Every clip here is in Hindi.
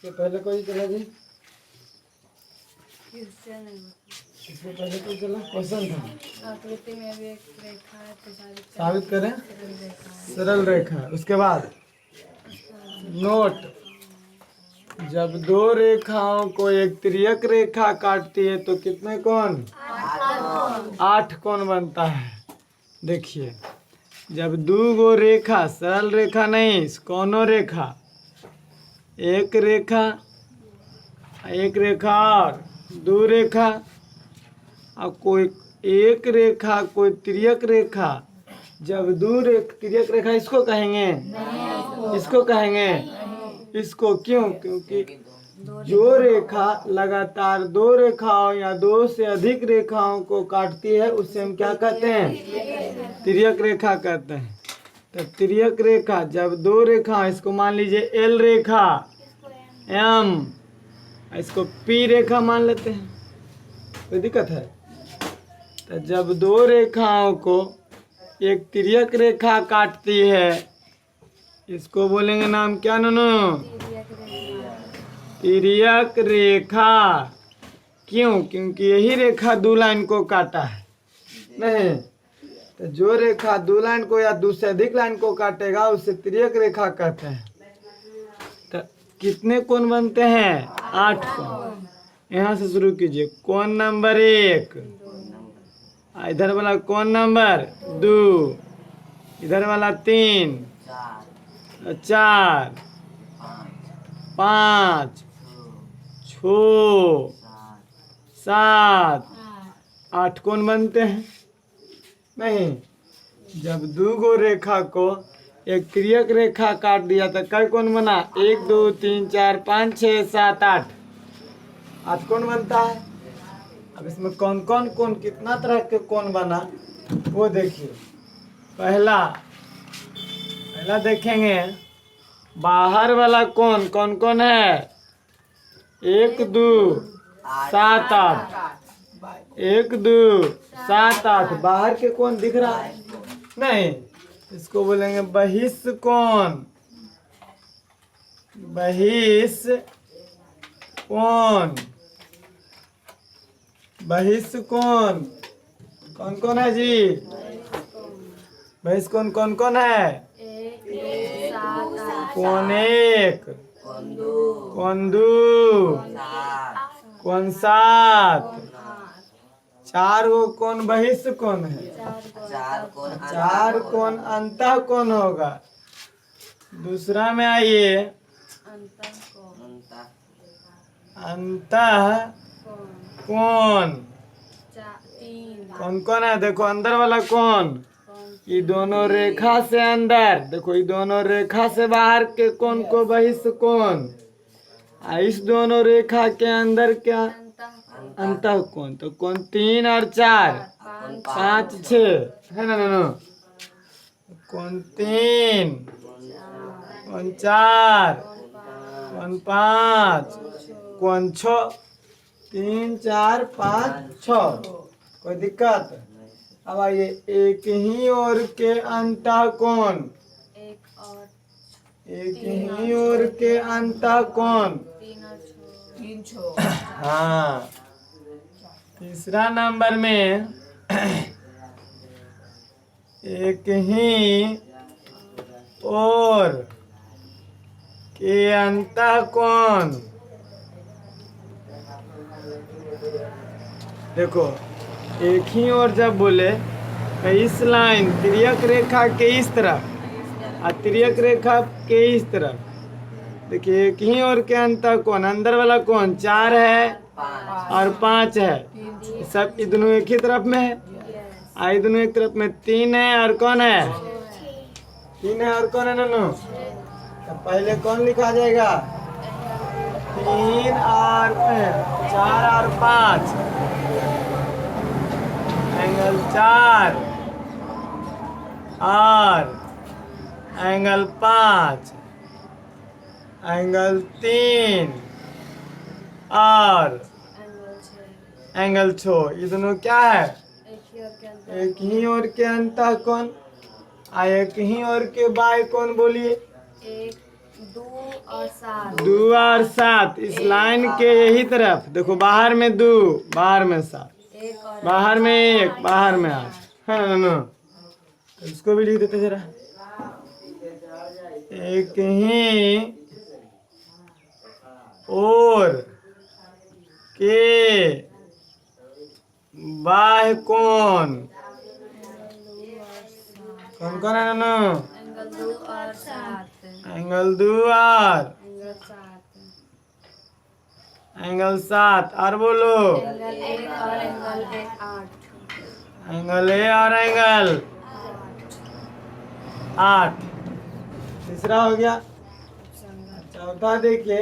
इसके पहले कोई चला जी? क्वेश्चन इसके पहले कोई चला? क्वेश्चन था। आकृति में भी एक रेखा है तो साबित करें। सरल रेखा है। सरल रेखा। उसके बाद नोट, जब दो रेखाओं को एक तिर्यक रेखा काटती है तो कितने कोण? 8 कोण बनता है। देखिए, जब दो गो रेखा, सरल रेखा नहीं, कोनों रेखा, एक रेखा और दो रेखा, और कोई एक रेखा कोई तिर्यक रेखा, जब दो तिर्यक रेखा इसको कहेंगे, इसको कहेंगे, इसको क्यों? क्योंकि जो रेखा लगातार दो रेखाओं या दो से अधिक रेखाओं को काटती है उसे हम क्या कहते हैं? तिर्यक रेखा कहते हैं। तो तिर्यक रेखा जब दो रेखा, इसको मान लीजिए एल रेखा, एम, इसको पी रेखा मान लेते हैं, कोई दिक्कत है? तो जब दो रेखाओं को एक तिर्यक रेखा काटती है, इसको बोलेंगे नाम क्या नूनू? तिर्यक रेखा। क्यों? क्योंकि यही रेखा दो लाइन को काटा है। नहीं, तो जो रेखा दो लाइन को या दो से अधिक लाइन को काटेगा उसे तिर्यक रेखा कहते हैं। तो कितने कोण बनते हैं? 8 कोण। यहाँ से शुरू कीजिए। कोण नंबर 1, इधर वाला कोण नंबर 2, इधर वाला 3, 4, 5, 6, 7, 8 कोण बनते हैं। नहीं, जब दो गो रेखा को एक तिर्यक रेखा काट दिया तो कई कोण बना? 1 2 3 4 5 6 7 8 कोण बनता है। अब इसमें कौन कौन कोण, कितना तरह के कोण बना वो देखिए। पहला देखेंगे, बाहर वाला कोण कौन कौन है? 1 2 7 8, 1 2 7 8, बाहर के कोण दिख रहा है? नहीं, इसको बोलेंगे बहिष कोण। बहिष कोण। बहिष कोण कौन कौन है जी? बहिष कोण कौन कौन है? कोण 1, कोण 2, कोण 7, 4 गो कोण बहिष कोण है। 4 कोण अंतः कोण होगा। दूसरा में आइए, अंतः कोण कौन कौन है? देखो, अंदर वाला कोण, ये दोनों रेखा से अंदर, देखो ये दोनों रेखा से बाहर के कोण को बहिष कोण, इस दोनों रेखा के अंदर क्या? अंतः कोण। तो कोण 3 और 4 5 6 है ना? कोण 3, कोण 4, कोण 5, कोण 6, 3 4 5 6, कोई दिक्कत? अब आइए, एक ही ओर के अंतः कोण, एक ही ओर के अंतः कोण 3 हाँ। तीसरा नंबर में एक ही ओर के अंतः कोण, देखो एक ही ओर जब बोले तो इस लाइन तिर्यक रेखा के इस तरफ और तिर्यक रेखा के इस तरफ, देखिए एक ही ओर के अंतः कोण, अंदर वाला कोण 4 है और 5 है, सब ये दोनों एक ही तरफ में है। आई दोनों एक तरफ में 3 है और कौन है? 3 है और कौन है नन्नू? तो पहले कौन लिखा जाएगा? 3 और 4 और 5, एंगल 4 और एंगल 5, एंगल 3 और एंगल 6, ये दोनों क्या है? एक ही ओर के अंतः कोण, एक ही ओर के बाह्य कोण बोलिए। 2 और 7 2 और 7 इस लाइन के यही तरफ देखो, बाहर में 2, बाहर में 7, 1 और बाहर में 1, बाहर में 8 है ना ना। तो इसको भी लिख देते जरा। एक ही और के बाह्य कोण कौन कौन है ना? एंगल 2 और 7 एंगल 2 और एंगल 7 एंगल 7 और बोलो एंगल 1 और एंगल 8 एंगल ए और एंगल 8। तीसरा हो गया। चौथा देखिए,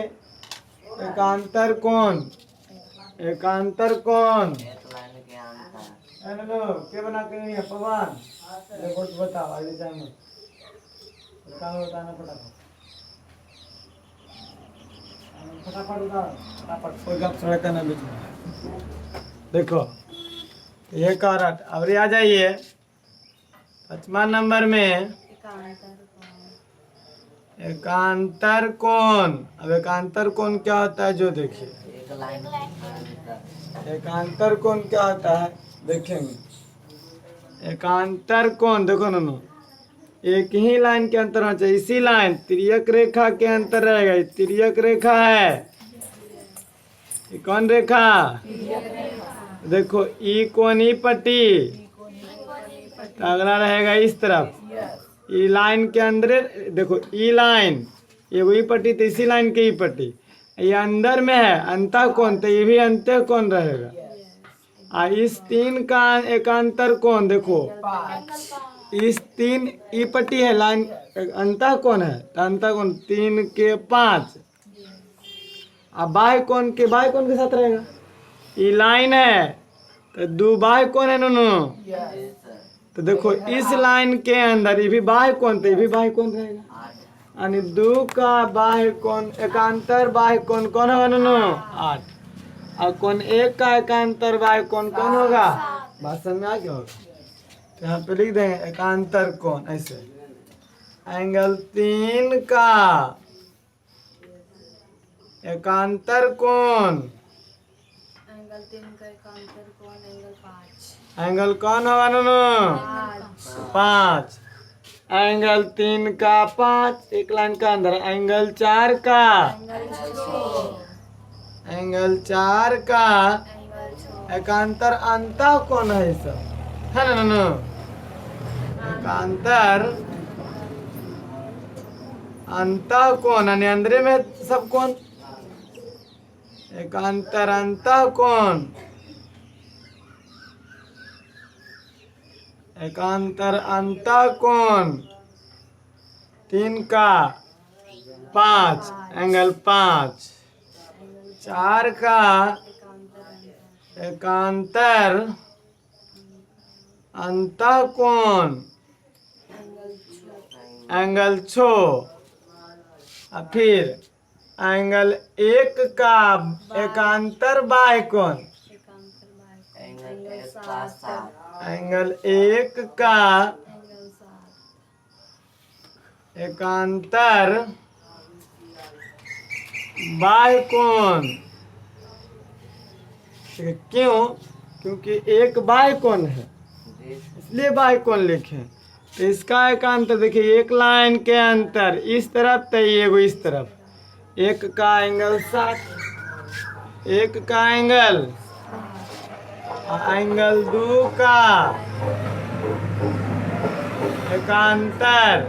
एकांतर कोण। एकांतर कोण है ना लो, क्या बनाते हैं पवन? देखो तो बताओ आगे जाए बताओ, बताना फटाफट फटाफट बताओ, फटाफट कोई गप सड़क ना बीच में। देखो ये कारट अब आ जाइए 5वां नंबर में एकांतर कोण एकांतर कोण। अब एकांतर कोण क्या होता है जो देखिए, एकांतर कोण क्या होता है देखेंगे। एकांतर कोण देखो ना, एक ही लाइन के अंतर होना चाहिए। इसी लाइन तिर्यक रेखा के अंतर रहेगा। ये तिर्यक रेखा है, ये कौन रेखा? देखो ई कोण ई पट्टी, तो अगला रहेगा इस तरफ। ई लाइन के अंदर देखो, ई लाइन ये वही पट्टी, तो इसी लाइन की ई पट्टी ये अंदर में है अंतः कोण, तो ये भी अंतः कोण रहेगा। इस 3 का एकांतर कोण देखो, इस 3 ई पट्टी है लाइन, अंतः कोण है तो अंतः कोण 3 के 5। अब बाह्य कोण के साथ रहेगा। ये लाइन है तो 2 बाह्य कोण है नो। तो देखो इस लाइन के अंदर ये भी बाह्य कोण, तो ये भी बाह्य कोण रहेगा। यानी 2 का बाह्य कोण एकांतर बाह्य कोण कौन होगा नो? 8। और कोण 1 का एकांतर बाह्य कोण कौन होगा? बात समझ में आ गया होगा। तो यहाँ पे लिख देंगे एकांतर कोण ऐसे। एंगल 3 का एकांतर कोण, एंगल 3 का एकांतर कोण एंगल 5 एंगल कौन होगा नो? 5। एंगल 3 का 5 एक लाइन का अंदर। एंगल 4 का एंगल 6 एंगल 4 का एंगल 6 एकांतर अंतः कोण है सब है ना ना। एकांतर अंतः कोण यानी अंदर में सब कोण। एकांतर अंतः कोण, एकांतर अंतः कोण 3 का 5 एंगल 5। 4 का एकांतर अंतः कोण एंगल 6। और फिर एंगल 1 का एकांतर बाह्य कोण, एकांतर बाह्य एंगल 7 एंगल 1 का एंगल 7 एकांतर बाह्य कोण। ठीक है, क्यों? क्योंकि एक बाह्य कोण है इसलिए बाह्य कोण लिखे। तो इसका एकांतर देखिए, एक लाइन के अंतर इस तरफ तो ये इस तरफ। 1 का एंगल 7, 1 का एंगल एंगल 2 का एकांतर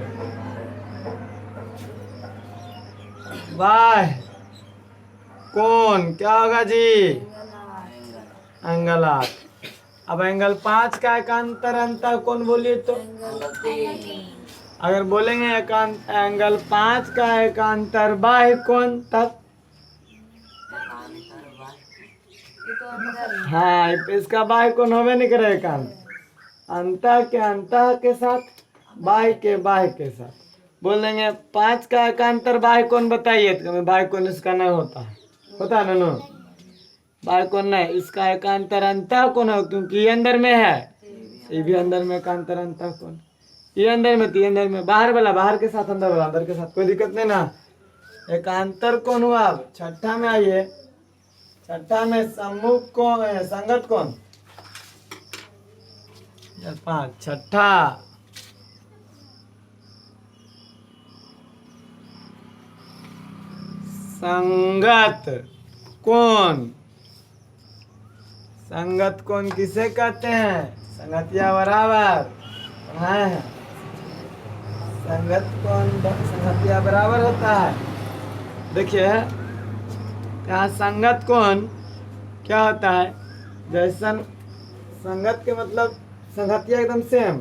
बाह्य कोण क्या होगा जी? एंगल 8। अब एंगल 5 का एकांतर अंतः कोण बोलिए तो? अगर बोलेंगे एकांत एंगल 5 का एकांतर बाह्य कोण तब हाँ इसका बाह्य कोण होवे नहीं करे एकांत। अंतः के साथ बाह्य के साथ बोलेंगे 5 का एकांतर बाह्य कोण बताइए, तो बाह्य कोण इसका नहीं होता है ना। बाह्य कोण नहीं, इसका एकांतर अंतः कोण हो क्योंकि ये अंदर में है, ये भी अंदर में एकांतर अंतः कोण। ये अंदर में बाहर वाला बाहर के साथ अंदर वाला अंदर के साथ, कोई दिक्कत नहीं ना। एकांतर कौन हुआ? अब छठा में आइए, छठा में सम्मुख कौन है? संगत कौन? 5 छठा संगत कौन। संगत कौन किसे कहते हैं? संगतिया बराबर पढ़ाए हैं। संगत कौन संगतिया बराबर होता है। देखिए यहाँ संगत कौन क्या होता है? जैसा संगत के मतलब संगतिया एकदम सेम।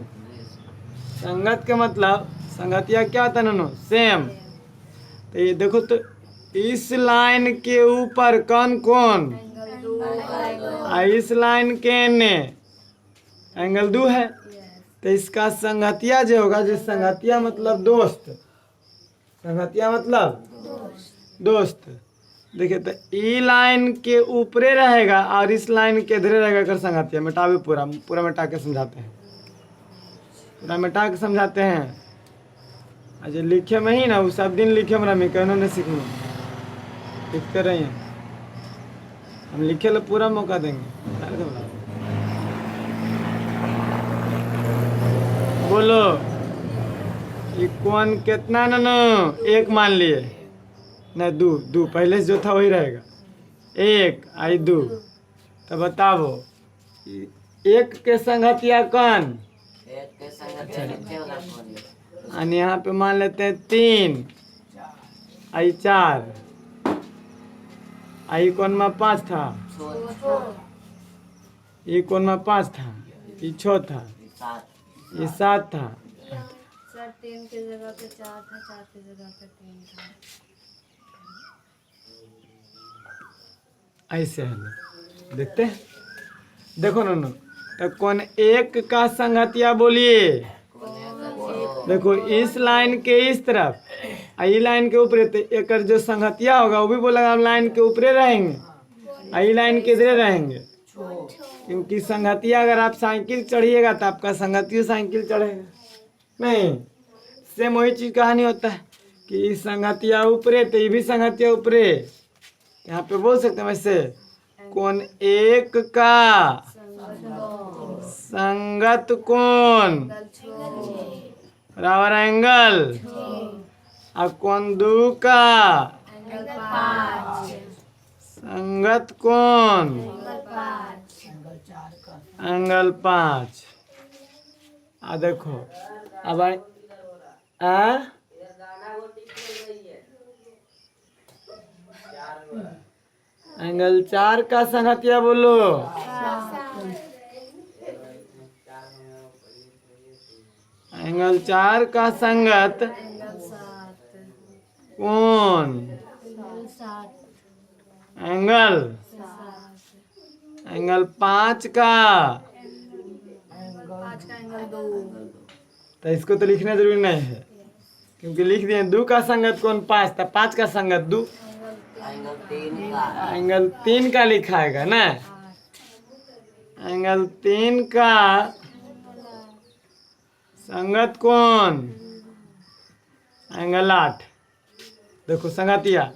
संगत के मतलब संगतिया क्या होता है नन्नू? सेम। तो ये देखो तो इस लाइन के ऊपर कौन कौन? इस लाइन के एने एंगल 2 है। तो इसका संगतिया जो होगा, जो संगतिया मतलब दोस्त, संगतिया मतलब दोस्त। देखिए तो ई लाइन के ऊपरे रहेगा और इस लाइन के इधरे रहेगा। अगर संगतिया मिटावे पूरा पूरा मिटा के समझाते हैं, पूरा मिटा के समझाते हैं। अच्छा लिखे में ही ना वो सब दिन लिखे में रमी कहना नहीं सीखना, लिखते रहिए। हम लिखे लो पूरा मौका देंगे। बोलो ये कौन कितना ना ना? 1 मान लिए नहीं 2 पहले से जो था वही रहेगा। 1 आई 2। तो बताओ 1 के संगतिया कौन? और यहाँ पे मान लेते हैं 3 आई 4 आई कौन में 5 था, ये कौन में 5 था, ये 6 था, ये 7 था। सर 3 की जगह पे 4 था, 4 की जगह पे 3 था। ऐसे है देखते हैं। देखो नन्नू तो कौन 1 का संगतिया बोलिए। देखो इस लाइन के इस तरफ आई लाइन के ऊपर तो एक जो संगतिया होगा वो भी बोलेगा हम लाइन के ऊपरे रहेंगे, आई लाइन के इधरे रहेंगे। क्योंकि संगतिया अगर आप साइकिल चढ़िएगा तो आपका संगतिया साइकिल चढ़ेगा नहीं। सेम वही चीज कहानी होता है कि संगतिया ऊपरे तो ये भी संगतिया ऊपरे। यहाँ पे बोल सकते हैं वैसे कौन 1 का संगत कौन बराबर एंगल, और कौन 2 का एंगल 5 संगत कौन एंगल 5। आ देखो अब एंगल 4 का संगतिया बोलो। एंगल 4 का संगत एंगल 7 कौन? एंगल 7 एंगल 7 एंगल 5 का 5 का एंगल 2। तो इसको तो लिखना जरूरी नहीं है क्योंकि लिख दिए 2 का संगत कौन 5 था, 5 का संगत 2 एंगल 3 का लिखाएगा ना। एंगल 3 का संगत कौन एंगल 8। देखो संगतिया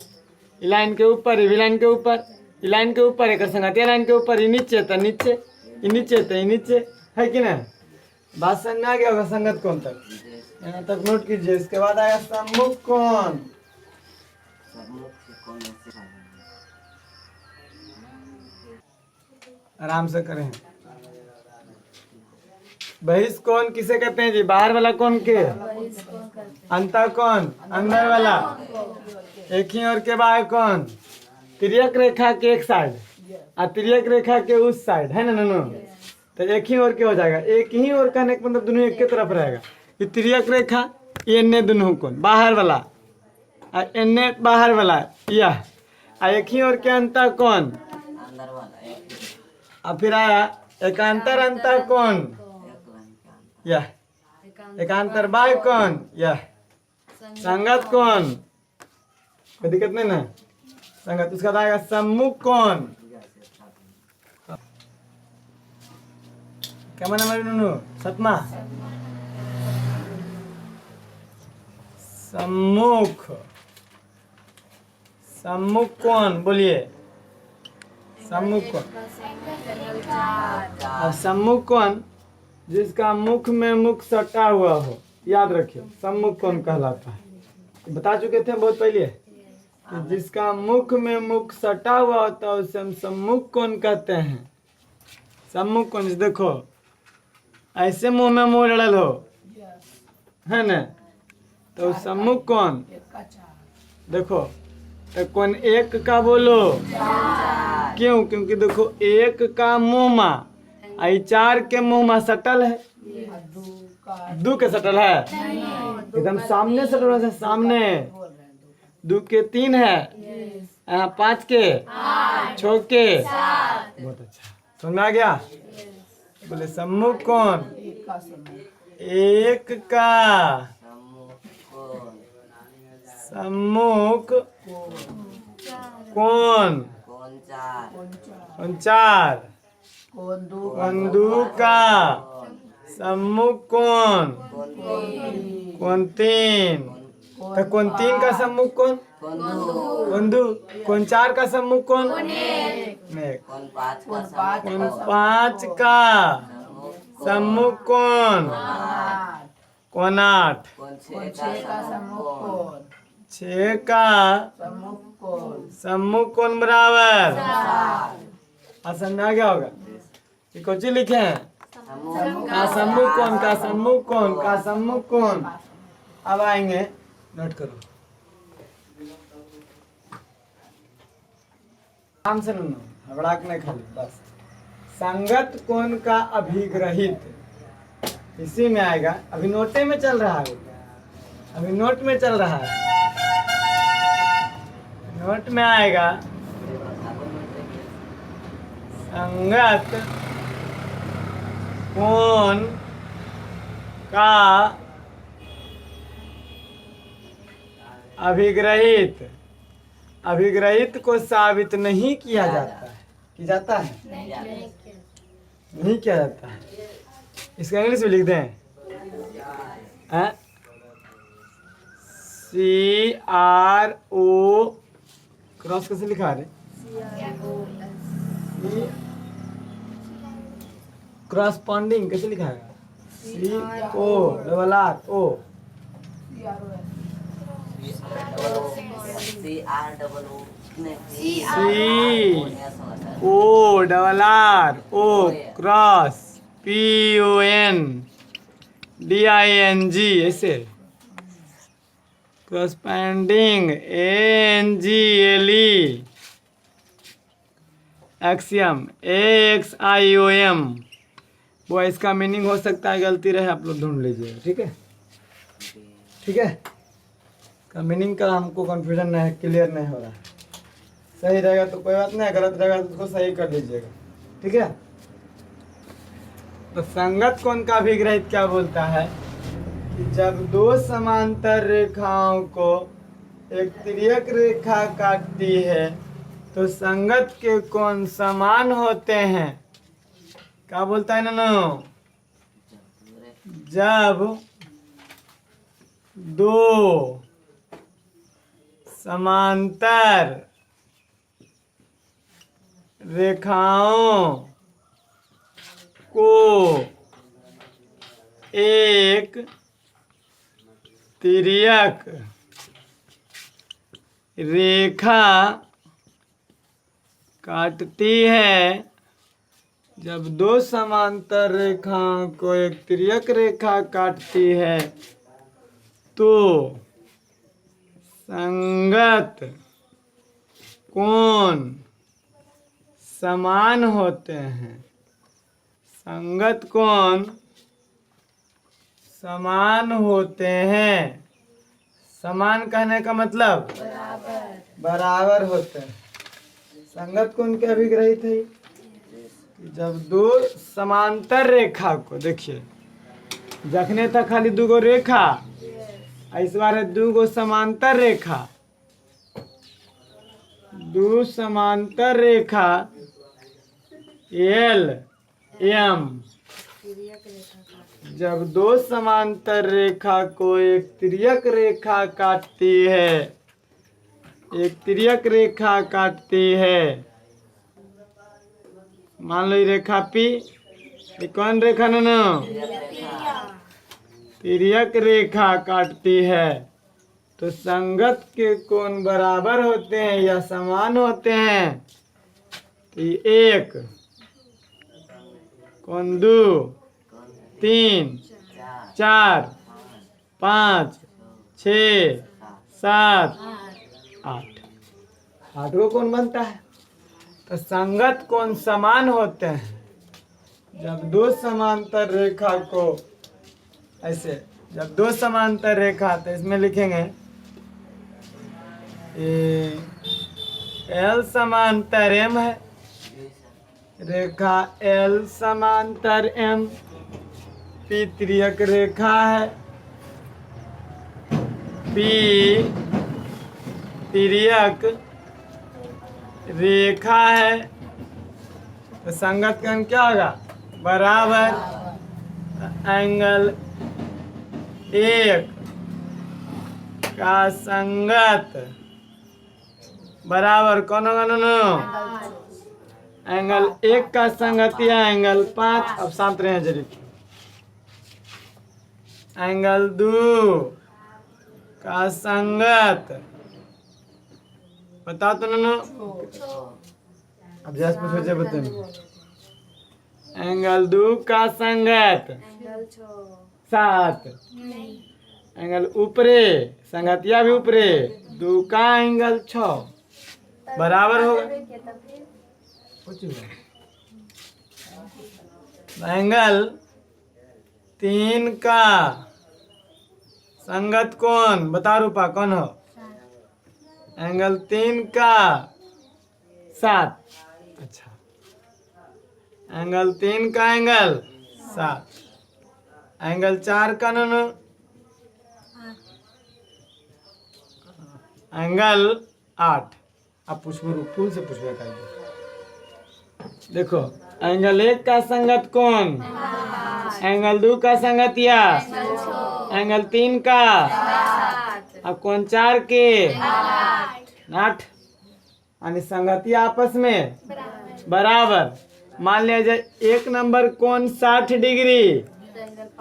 लाइन के ऊपर ये लाइन के ऊपर, ये लाइन के ऊपर एक संगतिया लाइन के ऊपर, ये नीचे तो नीचे, ये नीचे तो ये नीचे है कि ना। बात समझ में आ गया होगा संगत कौन तक, यहाँ तक नोट कीजिए। इसके बाद आएगा सम्मुख कौन। आराम से करें। बहिष कौन किसे कहते हैं जी? बाहर वाला कौन के, अंतर कौन अंदर वाला, एक ही ओर के बाहर कौन, तिर्यक रेखा के एक साइड और तिर्यक रेखा के उस साइड है ना नन्नू। तो एक ही ओर के हो जाएगा। एक ही ओर कहने का मतलब दोनों एक के तरफ रहेगा। ये तिर्यक रेखा ये एन्ने दोनों कौन बाहर वाला और एन्ने बाहर वाला यह, और एक ही ओर के अंतर कौन और फिर आया एकांतर अंतर कौन यह, एकांतर बाय कौन यह, संगत कौन, कोई दिक्कत नहीं ना संगत। उसका बाद आएगा सम्मुख कौन। क्या माना हमारे नूनू 7वां सम्मुख सम्मुख कोण, बोलिए सम्मुख कोण। एंगल 4। अब सम्मुख कोण जिसका मुख में मुख सटा हुआ हो, याद रखिए सम्मुख कोण कहलाता है। बता चुके थे बहुत पहले कि जिसका मुख में मुख सटा हुआ होता है उसे हम सम्मुख कोण कहते हैं। सम्मुख कोण देखो ऐसे मुंह में मुंह लड़ल हो, है न, तो सम्मुख कोण देखो तो कौन एक का बोलो, क्यों, क्योंकि देखो एक का मुंह मा आई 4 के मुंह मा सटल है, 2 के सटल है, एकदम सामने सटल है, सामने 2 के 3 है, यहाँ 5 के 6 के 7। बहुत अच्छा, समझ में आ गया। बोले सम्मुख कोण एक का सम्मुख कोण, कौन 4, कौन 2 का सम्मुख कोण, कौन 3, तो कौन 3 का सम्मुख कोण, कौन 2, कौन 4 का सम्मुख कोण, कौन 5 का सम्मुख कोण, कौन 8, 6 का सम्मुख कोण बराबर। समझ आ गया होगा। ये कुछ लिखे हैं का सम्मुख कोण, का सम्मुख कोण, का सम्मुख कोण। अब आएंगे, नोट करो नाम से, हबड़ाक नहीं खाली बस। संगत कोण का अभिग्रहित, इसी में आएगा। अभी नोटे में चल रहा है, अभी नोट में चल रहा है, नोट में आएगा संगत कोण का अभिग्रहित। अभिग्रहित को साबित नहीं किया जाता है, कि जाता है नहीं किया जाता है। इसका इंग्लिश में लिख दें, CRO क्रॉस कैसे लिखा है, क्रॉसपॉन्डिंग कैसे लिखा है, CORRO क्रॉस PONDING ऐसे, क्रॉसपॉन्डिंग ANGLE, एक्सियम AXIOM। वो इसका मीनिंग हो सकता है गलती रहे, आप लोग ढूंढ लीजिएगा, ठीक है, ठीक है। का मीनिंग का हमको कंफ्यूजन नहीं, क्लियर नहीं हो रहा है। सही रहेगा तो कोई बात नहीं, गलत रहेगा तो उसको सही कर लीजिएगा, ठीक है। तो संगत कोण का अभिग्रहित क्या बोलता है कि जब 2 समांतर रेखाओं को एक तिर्यक रेखा काटती है तो संगत के कोण समान होते हैं। क्या बोलता है ना, जब 2 समांतर रेखाओं को एक तिर्यक रेखा काटती है। जब 2 समांतर रेखाओं को एक तिर्यक रेखा काटती है तो संगत कोण समान होते हैं। संगत कोण समान होते हैं। समान कहने का मतलब बराबर होते हैं। संगत कोण के अभिग्रहित है कि जब 2 समांतर रेखा को, देखिए जखने तक खाली 2 रेखा, इस बार है 2 समांतर रेखा। 2 समांतर रेखा L M, जब 2 समांतर रेखा को एक तिर्यक रेखा काटती है, एक तिर्यक रेखा काटती है। मान लो ये रेखा पी, ये कौन रेखा ननो? तिर्यक रेखा काटती है। तो संगत के कोण बराबर होते हैं या समान होते हैं? तो ये 1, कोण 2, 3, 4, 5, 6, 7, 8। 8 को कौन बनता है? तो संगत कोण समान होते हैं जब दो समांतर रेखा को ऐसे, जब दो समांतर रेखा, तो इसमें लिखेंगे एल समांतर एम है, रेखा एल समांतर एम। पी तिर्यक रेखा है, पी तिर्यक रेखा है। तो संगत कोण क्या होगा? बराबर एंगल 1 का संगत बराबर कौन होगा नो? एंगल 1 का संगत या एंगल 5। अब शांत रहे जरी। एंगल 2 का संगत बता तो नो। अब जैसे पूछो जे बताओ। एंगल 2 का संगत एंगल 7। एंगल ऊपरे संगतिया भी ऊपरे 2 का एंगल 6 बराबर होगा। एंगल 3 का संगत कोण बता रूपा कौन हो? एंगल 3 का 7। अच्छा, एंगल 3 का एंगल 7। एंगल 4 का नो? एंगल 8। अब पूछो, फूल से पूछो। देखो, एंगल 1 का संगत कौन? एंगल 2 का संगत या एंगल 3 का, अब कौन 4 के 8। यानी संगतिया आपस में बराबर। मान लिया जाए 1 नंबर कौन 60 डिग्री,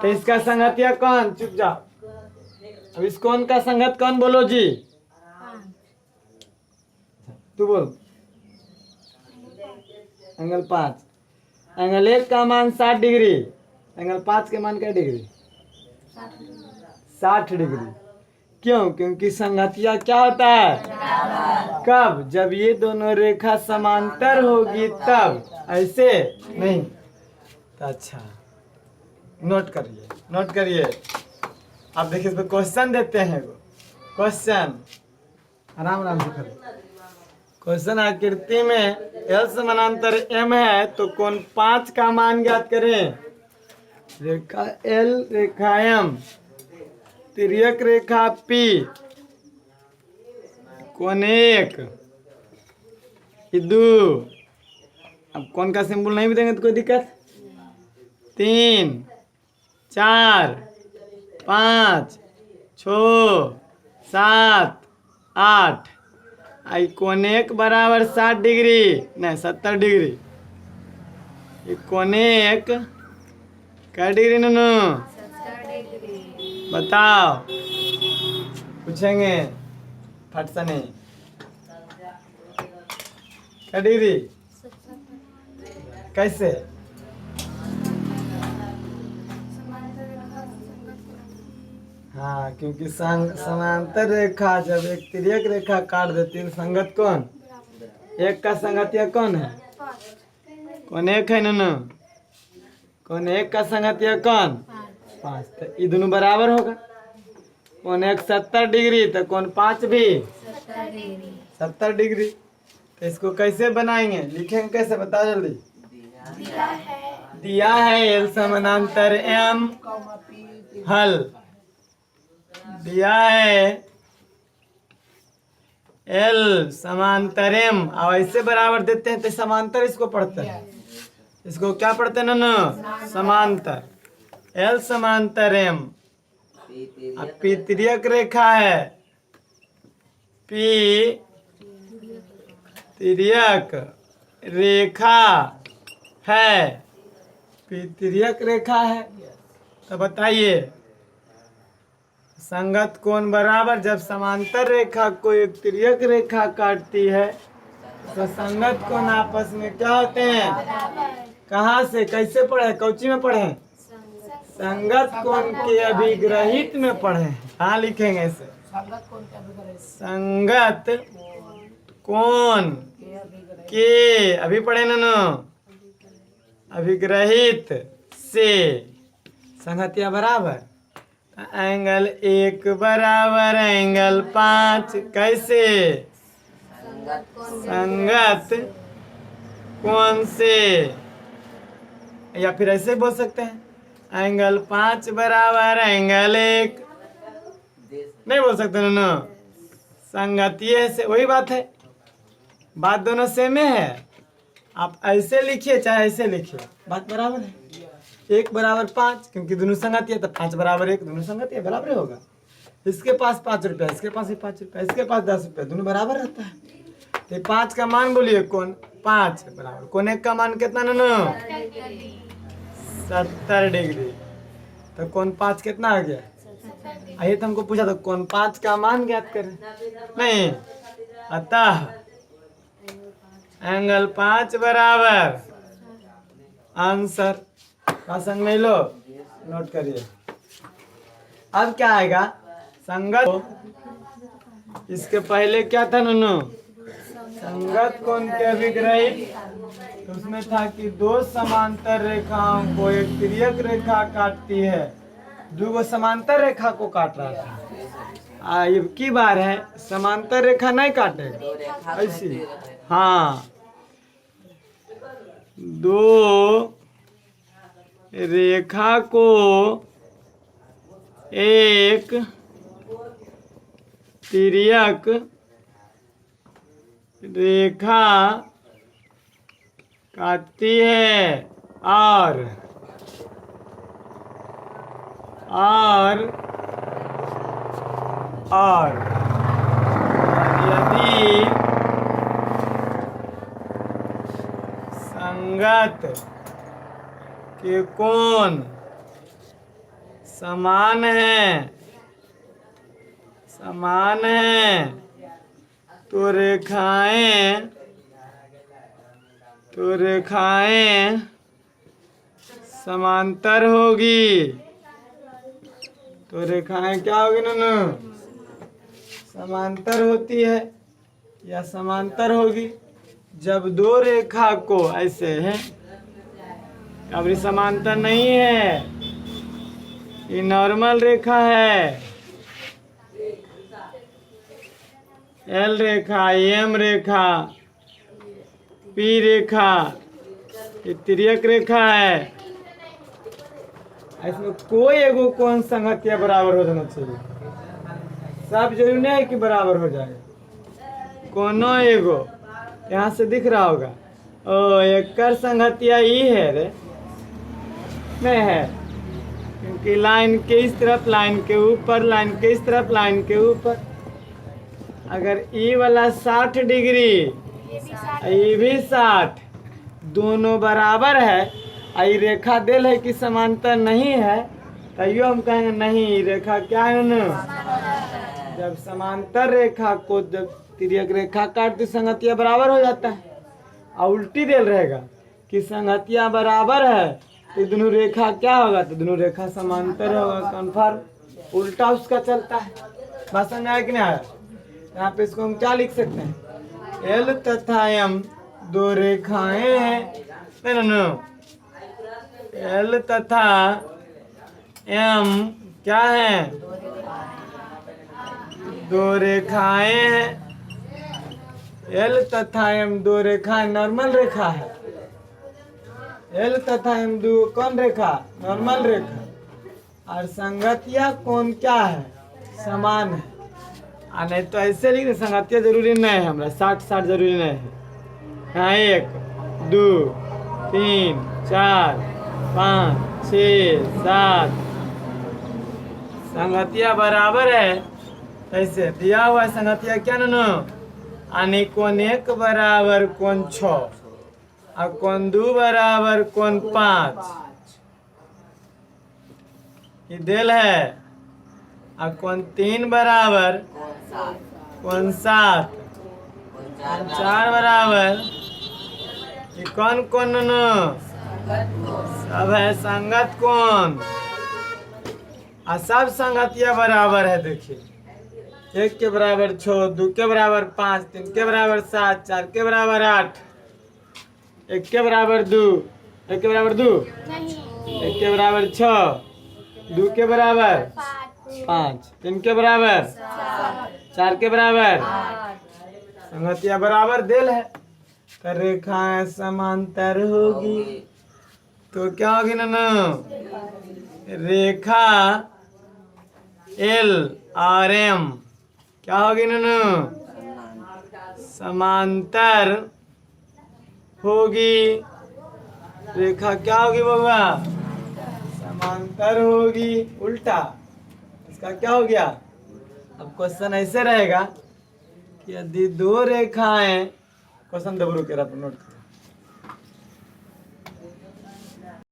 तो इसका संगतिया कौन? चुप जाओ। अब इस कोण का संगत कौन बोलो जी? तू बोल। एंगल 5। एंगल 1 का मान 60 डिग्री, एंगल 5 के मान क्या डिग्री? 60 डिग्री। क्यों? क्योंकि संगतिया क्या होता है? कब? जब ये दोनों रेखा समांतर होगी तब, ऐसे नहीं। तो अच्छा, नोट करिए, नोट करिए। आप देखिए, इस पर क्वेश्चन देते हैं। क्वेश्चन आराम आराम से करो। क्वेश्चन आकृति में एल समानांतर एम है तो कोण 5 का मान ज्ञात करें। रेखा एल, रेखा एम, तिर्यक रेखा पी, कोण 1, 2। अब कोण का सिंबल नहीं भी देंगे तो कोई दिक्कत? 3, 4, 5, 6, 7, 8। आई कोण 1 बराबर 60 डिग्री, नहीं 70 डिग्री। ये कोण 1 क्या डिग्री नो? 70 डिग्री। बताओ, पूछेंगे फट से नहीं। क्या डिग्री? कैसे? हाँ, क्योंकि समांतर रेखा जब एक तिर्यक रेखा काट देती है, संगत कौन? 1 का संगतिया कौन है? कौन 1 है नो? कौन 1 का संगतिया कौन? 5। तो ये दोनों बराबर होगा। कौन 1 70 डिग्री, तो कौन 5 भी 70 डिग्री। तो इसको कैसे बनाएंगे, लिखेंगे कैसे? बता जल्दी। दिया है एल समानांतर एम, हल। दिया है एल समांतर एम, और ऐसे बराबर देते हैं तो समांतर इसको पढ़ते हैं। इसको क्या पढ़ते हैं ना? समांतर। एल समांतर एम। अब पी तिर्यक रेखा है, पी तिर्यक रेखा है, तिर्यक रेखा है, तो बताइए संगत कोण बराबर, जब समांतर रेखा को एक तिर्यक रेखा काटती है तो संगत कोण आपस में क्या होते हैं? कहाँ से कैसे पढ़े, कौची में पढ़े? संगत कोण के अभिग्रहित में पढ़े। कहाँ लिखेंगे इसे? संगत कोण के अभी पढ़े ना अभिग्रहित से संगतिया बराबर, एंगल 1 बराबर एंगल 5। कैसे? संगत कोण से, या फिर ऐसे बोल सकते हैं एंगल 5 बराबर एंगल 1। नहीं बोल सकते ना, संगतीय से वही बात है, बात दोनों सेम है। आप ऐसे लिखिए चाहे ऐसे लिखिए, बात बराबर है। 1 बराबर 5, क्योंकि दोनों संगति है तो 5 बराबर 1, दोनों संगति है बराबर होगा। इसके पास 5 रुपया, इसके पास भी 5 रुपया, इसके पास 10 रुपया, दोनों बराबर रहता है। तो 5 का मान बोलिए कौन? 5 बराबर कौन 1 का मान कितना ना? 70 डिग्री। तो कौन 5 कितना आ गया? आइए तो हमको पूछा तो कौन 5 का मान ज्ञात करें, नहीं, अतः एंगल 5 बराबर आंसर। संग में लो, नोट करिए। अब क्या आएगा? संगत, इसके पहले क्या था नुनू? संगत कोण के अभिग्रहित, तो उसमें था कि 2 समांतर रेखाओं को एक तिर्यक रेखा काटती है, 2 समांतर रेखा को काट रहा था। अब की बार है समांतर रेखा नहीं काटेगा ऐसी, हाँ, 2 रेखा को एक तिर्यक रेखा काटती है और यदि संगत के कोण समान है तो रेखाएं समांतर होगी। तो रेखाएं क्या होगी ना? समांतर होती है या समांतर होगी। जब 2 रेखा को ऐसे है, अब ये समांतर नहीं है, ये नॉर्मल रेखा है, एल रेखा, एम रेखा, पी रेखा, ये तिर्यक रेखा है। इसमें कोई एगो कोण संगतिया बराबर हो जाना चाहिए, सब जरूरी नहीं है कि बराबर हो जाए, कोनो एगो यहाँ से दिख रहा होगा, ओ एक संगतिया ई है रे, नहीं है, क्योंकि लाइन के इस तरफ, लाइन के ऊपर, लाइन के इस तरफ, लाइन के ऊपर। अगर ई वाला 60 डिग्री, ये भी 60, दोनों बराबर है, ये रेखा दिल है कि समांतर नहीं है, तैयो हम कहेंगे नहीं, रेखा क्या है ना? जब समांतर रेखा को जब तिर्यक रेखा काटती संगतिया बराबर हो जाता है। और उल्टी दिल रहेगा कि संगतिया बराबर है तो दोनों रेखा क्या होगा? तो दोनों रेखा समांतर होगा, कन्फर्म। उल्टा उसका चलता है। बात समझ आया कि नहीं आया? यहाँ पे इसको हम क्या लिख सकते हैं? एल तथा एम 2 रेखाएं हैं, नो, एल तथा एम क्या है? 2 रेखाएं हैं। एल तथा एम 2 रेखाएं नॉर्मल रेखा है। एल तथा एम 2 कौन रेखा? नॉर्मल रेखा। और संगतिया कोण क्या है? समान है। नहीं तो ऐसे लिख, संगतिया जरूरी नहीं है, हमरा 60-60 जरूरी नहीं है। हाँ, 1 2 3 4 5 6 7 संगतिया बराबर है। ऐसे दिया हुआ है संगतिया क्या नो? यानी कोण 1 बराबर कोण 6 और कोण 2 बराबर कोण 5 ये देल है। और कोण 3 बराबर कोण 7 कोण 4 बराबर ये कौन कौन न सब है संगत कोण और सब संगतिया बराबर है। देखिए 1 के बराबर 6, 2 के बराबर 5, 3 के बराबर 7, 4 के बराबर 8, 1 के बराबर 2, 1 के बराबर 2, 1 के बराबर 6, 2 के बराबर 5, 3 के बराबर 4 के बराबर संगतिया बराबर देल है। तो रेखाएं समांतर होगी तो क्या होगी ना रेखा एल और एम क्या होगी ना समांतर होगी। रेखा क्या होगी बाबा समांतर होगी। उल्टा इसका क्या हो गया। अब क्वेश्चन ऐसे रहेगा कि यदि 2 रेखाएं क्वेश्चन दबरू के नोट करो।